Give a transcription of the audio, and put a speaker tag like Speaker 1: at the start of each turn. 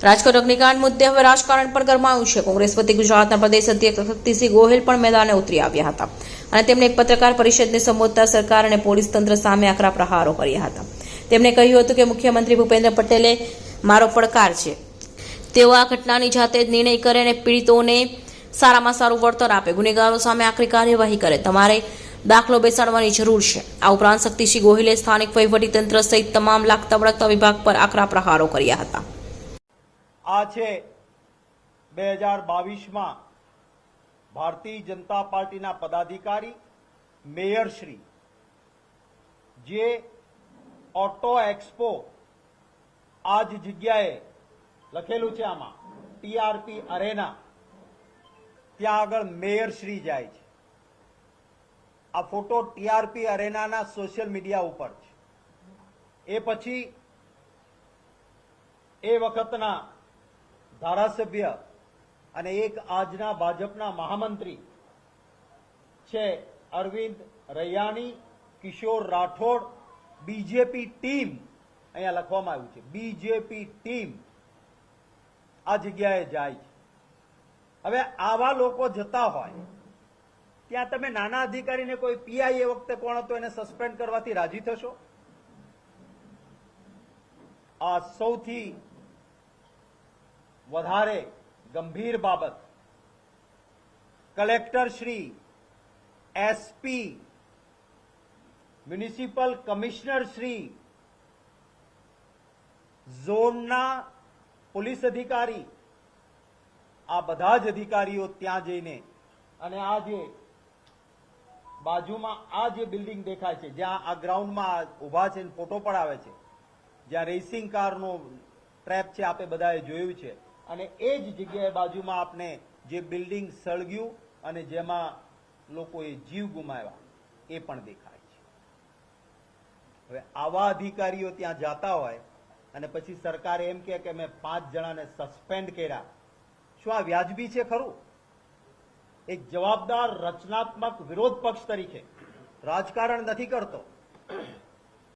Speaker 1: રાજકોટ અગ્નિકાંડ મુદ્દે હવે રાજકારણ પર ગરમાયું છે। કોંગ્રેસ વતી ગુજરાતના પ્રદેશ અધ્યક્ષ શક્તિસિંહ ગોહિલ પણ મેદાને ઉતરી આવ્યા હતા અને તેમણે એક પત્રકાર પરિષદને સંબોધતા સરકાર અને પોલીસ તંત્ર સામે આકરા પ્રહારો કર્યા હતા। તેમણે કહ્યું હતું કે મુખ્યમંત્રી ભૂપેન્દ્ર પટેલે મારો પડકાર છે, તેઓ આ ઘટનાની જાતે જ નિર્ણય કરે અને પીડિતોને સારામાં સારું વળતર આપે, ગુનેગારો સામે આકરી કાર્યવાહી કરે। તમારે દાખલો બેસાડવાની જરૂર છે। આ ઉપરાંત શક્તિસિંહ ગોહિલે સ્થાનિક વહીવટીતંત્ર સહિત તમામ લાગતા વળગતા વિભાગ પર આકરા પ્રહારો કર્યા હતા।
Speaker 2: આ છે 2022માં ભારતીય જનતા પાર્ટીના પદાધિકારી મેયરશ્રી જે ઓટો એક્સપો આ જ જગ્યાએ લખેલું છે, આમાં ટીઆરપી અરેના, ત્યાં આગળ મેયરશ્રી જાય છે। આ ફોટો ટીઆરપી અરેનાના સોશિયલ મીડિયા ઉપર છે। એ પછી એ વખતના ધારાસભ્ય અને એક આજના ભાજપના મહામંત્રી છે અરવિંદ રૈયાણી, કિશોર રાઠોડ, બીજેપી ટીમ, અહીંયા લખવામાં આવ્યું છે બીજેપી ટીમ આ જગ્યાએ જાય છે। હવે આવા લોકો જતા હોય ત્યાં તમે નાના અધિકારીને કોઈ પીઆઈ એ વખતે કોણ હતો એને સસ્પેન્ડ કરવાથી રાજી થશો? આ સૌથી વધારે ગંભીર બાબત collector Shri, SP, municipal commissioner Shri, ઝોનના પોલીસ અધિકારી, આ બધા જ અધિકારીઓ ત્યાં જઈને અને આ જે બાજુમાં આ જે બિલ્ડિંગ દેખાય છે, જ્યાં આ ગ્રાઉન્ડમાં ઉભા છે, ફોટો પણ આવે છે, જ્યાં રેસિંગ કારનો ટ્રેપ છે, આપે બધાએ જોયું છે, અને એ જ જગ્યાએ બાજુમાં આપને જે બિલ્ડિંગ સળગ્યું અને જેમાં લોકોએ જીવ ગુમાવ્યા એ પણ દેખાય છે। હવે આવા અધિકારીઓ ત્યાં જાતા હોય અને પછી સરકારે એમ કહે કે મેં 5 જણાને સસ્પેન્ડ કર્યા, શું આ વ્યાજબી છે ખરું? એક જવાબદાર રચનાત્મક વિરોધ પક્ષ તરીકે રાજકારણ નથી કરતો,